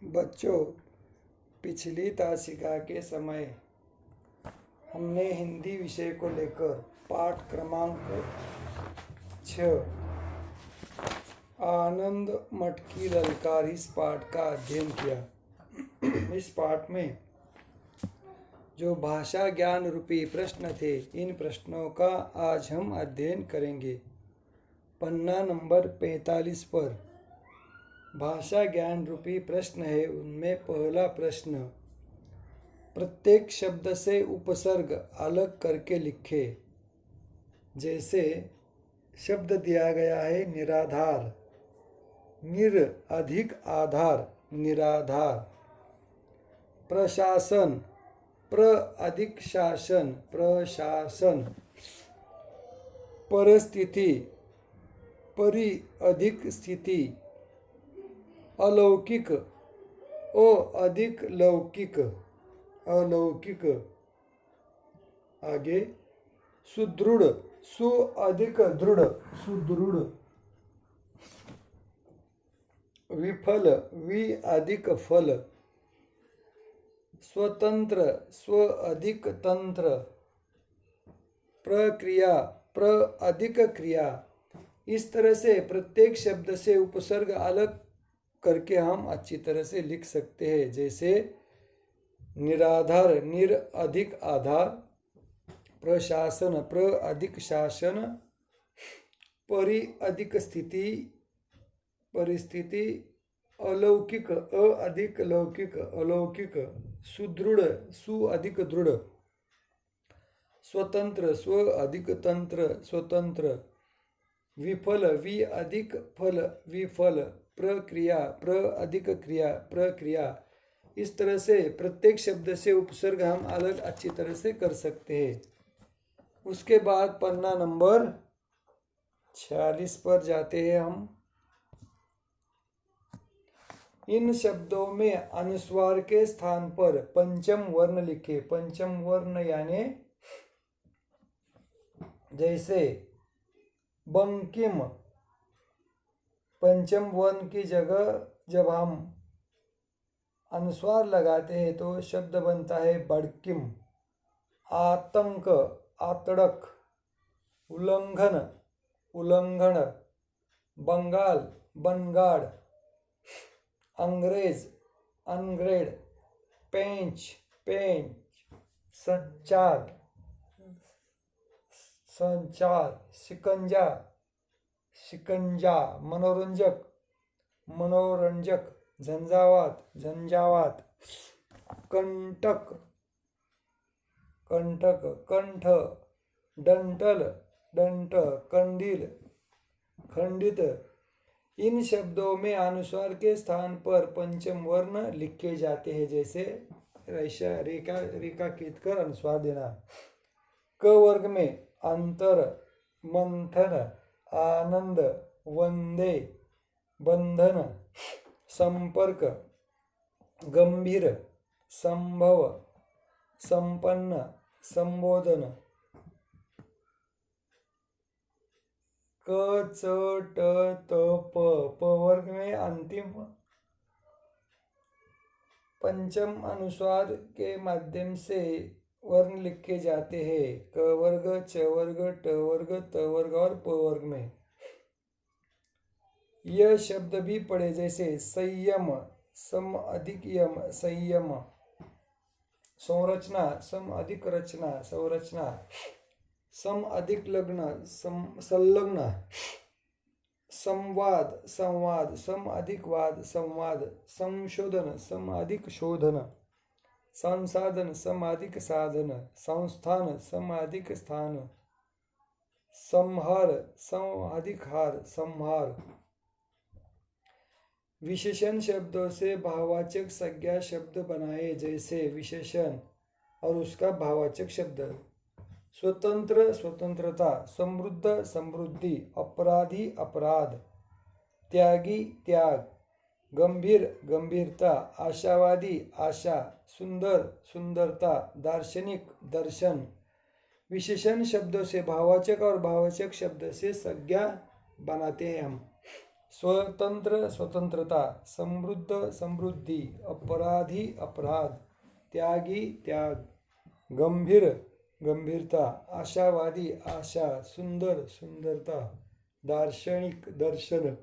बच्चों, पिछली तासिका के समय हमने हिंदी विषय को लेकर पाठ क्रमांक 6 आनंद मठ की ललकार इस पाठ का अध्ययन किया। इस पाठ में जो भाषा ज्ञान रूपी प्रश्न थे, इन प्रश्नों का आज हम अध्ययन करेंगे। पन्ना नंबर 45 पर भाषा ज्ञान रूपी प्रश्न है। उनमें पहला प्रश्न, प्रत्येक शब्द से उपसर्ग अलग करके लिखे। जैसे शब्द दिया गया है निराधार, निर अधिक आधार, निराधार। प्रशासन, प्र अधिक शासन, प्रशासन। परिस्थिति, परि अधिक स्थिति। अलौकिक, ओ अधिक लौकिक, अलौकिक। आगे सुदृढ़, सु अधिक दृढ़, सुदृढ़। विफल, वि अधिक फल। स्वतंत्र, स्व अधिक तंत्र। प्रक्रिया, प्र अधिक क्रिया। इस तरह से प्रत्येक शब्द से उपसर्ग अलग करके हम अच्छी तरह से लिख सकते हैं। जैसे निराधार, निर अधिक आधार। प्रशासन, प्र अधिक शासन। परि अधिक स्थिति, परिस्थिति। अलौकिक, अ अधिक लौकिक, अलौकिक। सुदृढ़, सु अधिक दृढ़। स्वतंत्र, स्व अधिक तंत्र, स्वतंत्र। विफल, वि अधिक फल, विफल। प्रक्रिया, प्र अधिक क्रिया, प्रक्रिया। इस तरह से प्रत्येक शब्द से उपसर्ग हम अलग अच्छी तरह से कर सकते हैं। उसके बाद पन्ना नंबर 46 पर जाते हैं हम। इन शब्दों में अनुस्वार के स्थान पर पंचम वर्ण लिखे। पंचम वर्ण यानी जैसे बंकिम, पंचम वर्ण की जगह जब हम अनुस्वार लगाते हैं तो शब्द बनता है बड़किम। आतंक, आतड़क। उल्लंघन, उल्लंघन। बंगाल, बनगाड़। अंग्रेज, अनग्रेड। पेंच, पेंच। संचार, संचार। शिकंजा, शिकंजा। मनोरंजक, मनोरंजक। झंझावात, झंझावात। कंटक, कंटक। कंठ, डंठल, डंठ। कंडील, खंडित। इन शब्दों में अनुस्वार के स्थान पर पंचम वर्ण लिखे जाते हैं। जैसे रेखा रेखा खींच कर अनुस्वार देना। क वर्ग में अंतर, मंथन, आनंद, वंदे, बंधन। संपर्क, गंभीर, संभव, संपन्न, संबोधन। क च ट त प, प वर्ग में अंतिम पंचम अनुस्वार के माध्यम से वर्ण लिखे जाते हैं। क वर्ग, च वर्ग, ट वर्ग, त वर्ग और प वर्ग में। यह शब्द भी पढ़े जैसे संयम, सम अधिक यम, संयम। संरचना, सम अधिक रचना, संरचना। सम अधिक लग्न, संलग्न। संवाद, संवाद। सम अधिक वाद, संवाद। संशोधन, सम अधिक शोधन। संसाधन, सम अधिक साधन। संस्थान, सम अधिक स्थान। संहार, सम अधिक हार, संहार। विशेषण शब्दों से भाववाचक संज्ञा शब्द बनाए। जैसे विशेषण और उसका भाववाचक शब्द। स्वतंत्र, स्वतंत्रता। समृद्ध, समृद्धि। अपराधी, अपराध। त्यागी, त्याग। गंभीर, गंभीरता। आशावादी, आशा। सुंदर, सुंदरता। दार्शनिक, दर्शन। विशेषण शब्दों से भाववाचक और भाववाचक शब्द से संज्ञा बनाते हैं हम। स्वतंत्र स्वतंत्रता, समृद्ध समृद्धि, अपराधी अपराध, त्यागी त्याग, गंभीर गंभीरता, आशावादी आशा, सुंदर सुंदरता, दार्शनिक दर्शन।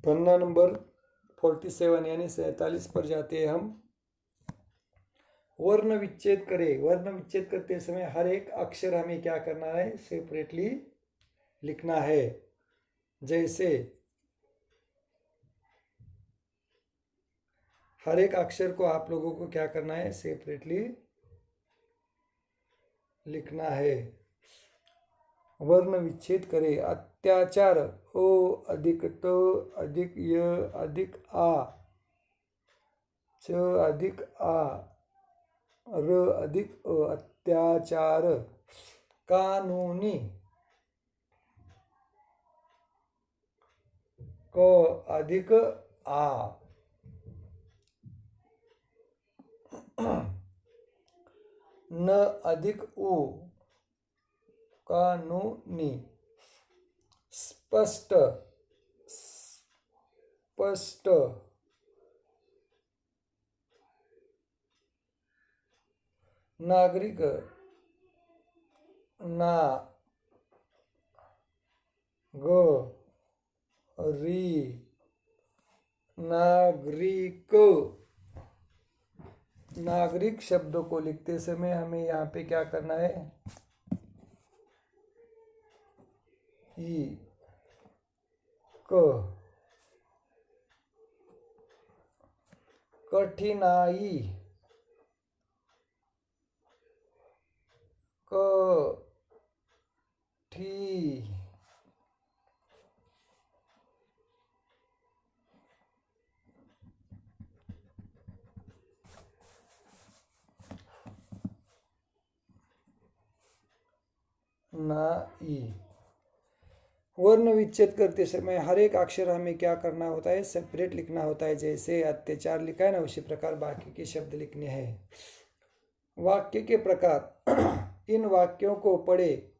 पन्ना नंबर 47 यानी 47 पर जाते हैं हम। वर्ण विच्छेद करें। वर्ण विच्छेद करते समय हर एक अक्षर हमें क्या करना है, सेपरेटली लिखना है। जैसे हर एक अक्षर को आप लोगों को क्या करना है, सेपरेटली लिखना है। वर्ण विच्छेद करें। अत्याचार, ओ अधिक त अधिक य अधिक आ, च अधिक आ, र अधिक अ, अत्याचार। कानूनी, क अधिक आ, न अधिक उ, कानूनी। स्पष्ट, स्पष्ट। नागरिक, ना ग री, नागरिक। नागरिक शब्दों को लिखते समय हमें यहाँ पे क्या करना है, ई क। कठिनाई, क ठी, नाई। वर्ण विच्छेद करते समय हर एक अक्षर हमें क्या करना होता है, सेपरेट लिखना होता है। जैसे अत्याचार लिखा है ना, उसी प्रकार बाकी के शब्द लिखने हैं। वाक्य के प्रकार। इन वाक्यों को पढ़े।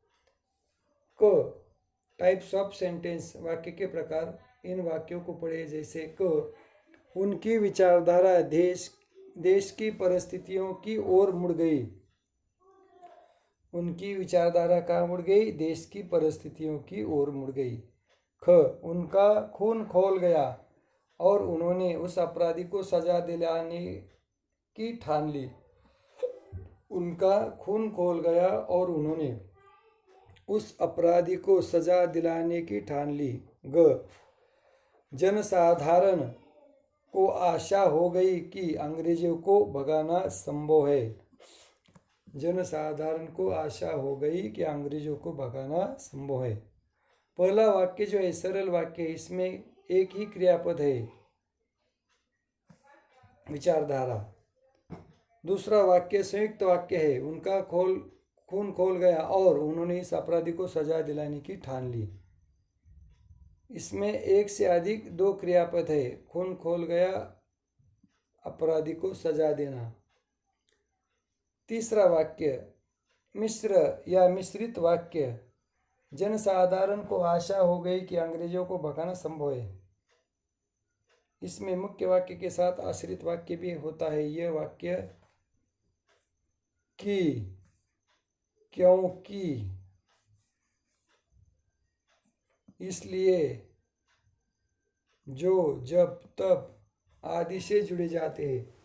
क टाइप्स ऑफ सेंटेंस, वाक्य के प्रकार। इन वाक्यों को पढ़े। जैसे क उनकी विचारधारा देश की परिस्थितियों की ओर मुड़ गई। उनकी विचारधारा कहाँ मुड़ गई, देश की परिस्थितियों की ओर मुड़ गई। ख उनका खून खौल गया और उन्होंने उस अपराधी को सजा दिलाने की ठान ली। उनका खून खौल गया और उन्होंने उस अपराधी को सजा दिलाने की ठान ली। ग जनसाधारण को आशा हो गई कि अंग्रेजों को भगाना संभव है। जनसाधारण को आशा हो गई कि अंग्रेजों को भगाना संभव है। पहला वाक्य जो है सरल वाक्य है, इसमें एक ही क्रियापद है, विचारधारा। दूसरा वाक्य संयुक्त वाक्य है, उनका खून खौल गया और उन्होंने इस अपराधी को सजा दिलाने की ठान ली। इसमें एक से अधिक दो क्रियापद है, खून खौल गया, अपराधी को सजा देना। तीसरा वाक्य मिश्र या मिश्रित वाक्य, जनसाधारण को आशा हो गई कि अंग्रेजों को भगाना संभव है। इसमें मुख्य वाक्य के साथ आश्रित वाक्य भी होता है। यह वाक्य कि, क्योंकि, इसलिए, जो, जब, तब आदि से जुड़े जाते हैं।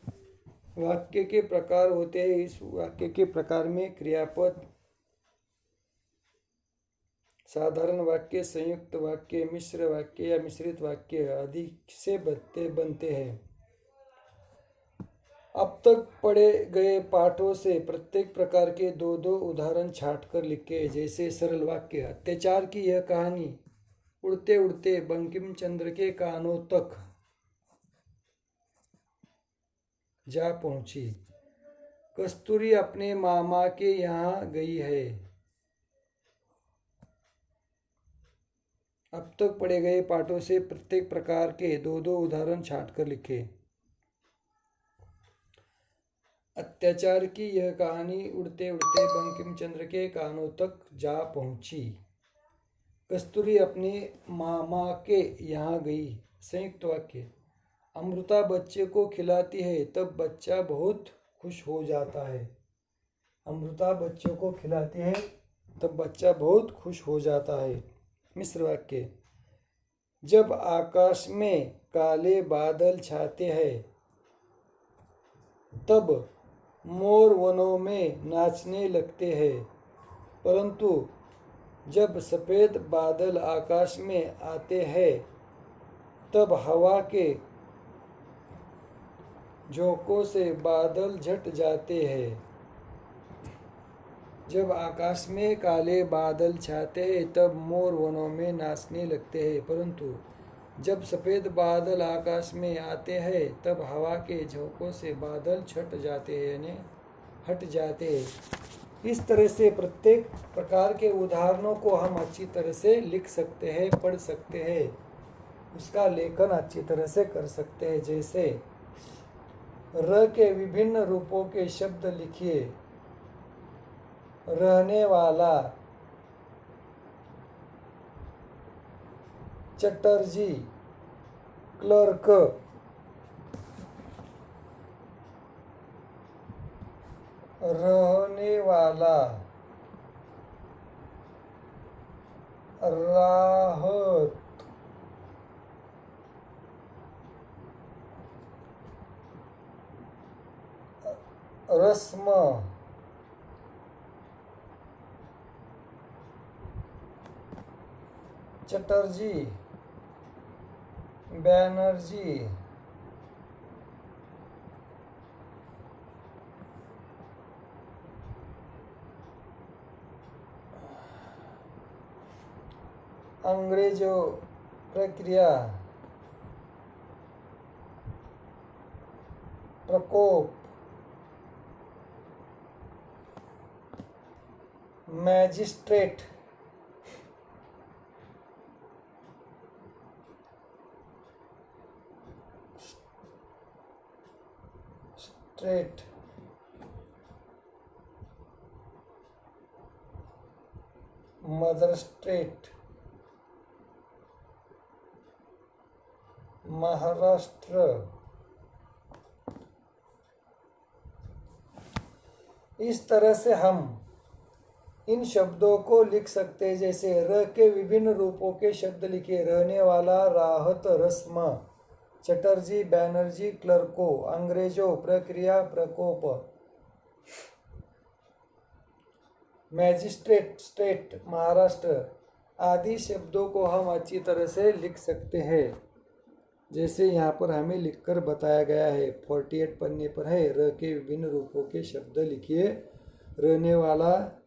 वाक्य के प्रकार होते हैं। इस वाक्य के प्रकार में क्रियापद, साधारण वाक्य, संयुक्त वाक्य, मिश्र वाक्य या मिश्रित वाक्य आदि से बनते हैं। अब तक पढ़े गए पाठों से प्रत्येक प्रकार के दो दो उदाहरण छांटकर लिखे। जैसे सरल वाक्य, अत्याचार की यह कहानी उड़ते उड़ते बंकिम चंद्र के कानों तक जा पहुंची। कस्तूरी अपने मामा के यहाँ गई है। अब तक पढ़े गए पाठों से प्रत्येक प्रकार के दो दो उदाहरण छांटकर लिखे। अत्याचार की यह कहानी उड़ते उड़ते बंकिम चंद्र के कानों तक जा पहुंची। कस्तूरी अपने मामा के यहाँ गई। संयुक्त वाक्य। अमृता बच्चे को खिलाती है तब बच्चा बहुत खुश हो जाता है। अमृता बच्चों को खिलाती है तब बच्चा बहुत खुश हो जाता है। मिश्र वाक्य। जब आकाश में काले बादल छाते हैं तब मोर वनों में नाचने लगते हैं, परंतु जब सफ़ेद बादल आकाश में आते हैं तब हवा के झोंकों से बादल झट जाते हैं। जब आकाश में काले बादल छाते हैं तब मोर वनों में नाचने लगते हैं, परंतु जब सफ़ेद बादल आकाश में आते हैं तब हवा के झोंकों से बादल छट जाते हैं, यानी हट जाते हैं। इस तरह से प्रत्येक प्रकार के उदाहरणों को हम अच्छी तरह से लिख सकते हैं, पढ़ सकते हैं, उसका लेखन अच्छी तरह से कर सकते हैं। जैसे र के विभिन्न रूपों के शब्द लिखिए। रहने वाला, चटर्जी, क्लर्क, रहने वाला, राहत, रस्म, चटर्जी, बैनर्जी, अंग्रेजों, प्रक्रिया, प्रकोप, मैजिस्ट्रेट, स्ट्रेट, मदरस्ट्रेट, महाराष्ट्र। इस तरह से हम इन शब्दों को लिख सकते हैं। जैसे र के विभिन्न रूपों के शब्द लिखिए। रहने वाला, राहत, रस्म, चटर्जी, बैनर्जी, क्लर्को, अंग्रेजों, प्रक्रिया, प्रकोप, मैजिस्ट्रेट, स्टेट, महाराष्ट्र आदि शब्दों को हम अच्छी तरह से लिख सकते हैं। जैसे यहाँ पर हमें लिखकर बताया गया है, 48 पन्ने पर है। र के विभिन्न रूपों के शब्द लिखिए। रहने वाला,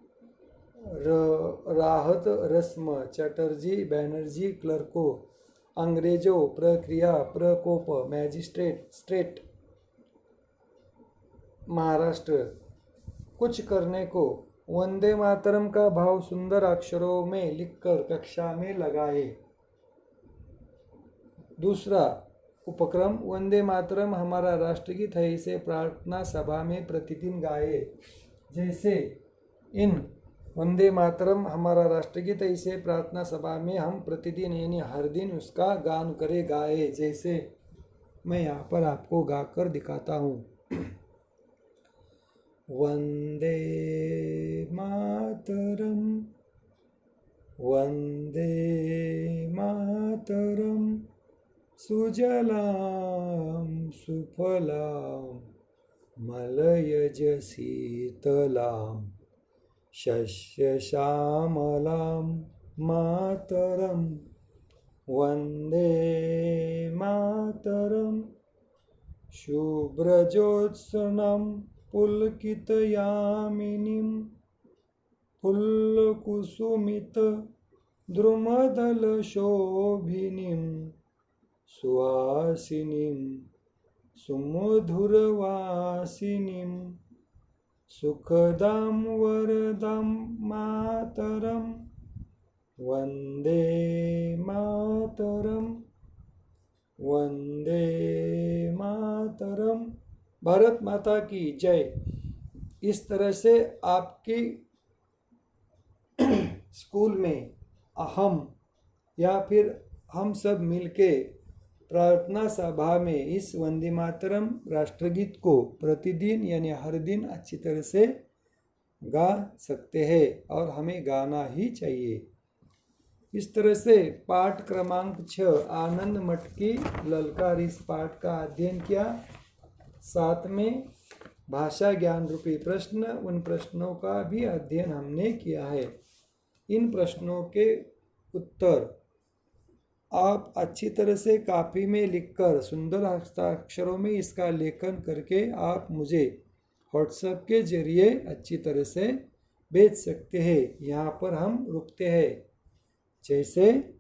राहत, रस्म, चटर्जी, बैनर्जी, क्लर्को, अंग्रेजों, प्रक्रिया, प्रकोप, मैजिस्ट्रेट, स्टेट, महाराष्ट्र। कुछ करने को। वंदे मातरम का भाव सुंदर अक्षरों में लिखकर कक्षा में लगाए। दूसरा उपक्रम, वंदे मातरम हमारा राष्ट्रगीत है, इसे प्रार्थना सभा में प्रतिदिन गाए। जैसे इन वंदे मातरम हमारा राष्ट्रगीत है, इसे प्रार्थना सभा में हम प्रतिदिन यानी हर दिन उसका गान करे, गाए। जैसे मैं यहाँ पर आपको गाकर दिखाता हूँ। वंदे मातरम, वंदे मातरम, सुजलां सुफलां मलयज शीतलां शस्यश्यामलां मातरं वन्दे मातरं। शुभ्रज्योत्स्नं पुलकितयामिनीं फुल्लकुसुमितद्रुमदलशोभिनीं सुहासिनीं सुमधुरवासिनीं सुखदां वरदां मातरं वन्दे मातरं वन्दे मातरम। भारत माता की जय। इस तरह से आपकी स्कूल में हम या फिर हम सब मिलके प्रार्थना सभा में इस वंदे मातरम राष्ट्रगीत को प्रतिदिन यानी हर दिन अच्छी तरह से गा सकते हैं और हमें गाना ही चाहिए। इस तरह से पाठ क्रमांक 6 आनंद मठ की ललकार इस पाठ का अध्ययन किया। साथ में भाषा ज्ञान रूपी प्रश्न, उन प्रश्नों का भी अध्ययन हमने किया है। इन प्रश्नों के उत्तर आप अच्छी तरह से कापी में लिखकर सुंदर हस्ताक्षरों में इसका लेखन करके आप मुझे व्हाट्सएप के जरिए अच्छी तरह से भेज सकते हैं। यहाँ पर हम रुकते हैं। जैसे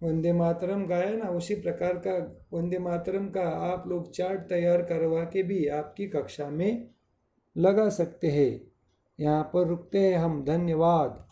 वंदे मातरम गाया ना, उसी प्रकार का वंदे मातरम का आप लोग चार्ट तैयार करवा के भी आपकी कक्षा में लगा सकते हैं। यहाँ पर रुकते हैं हम। धन्यवाद।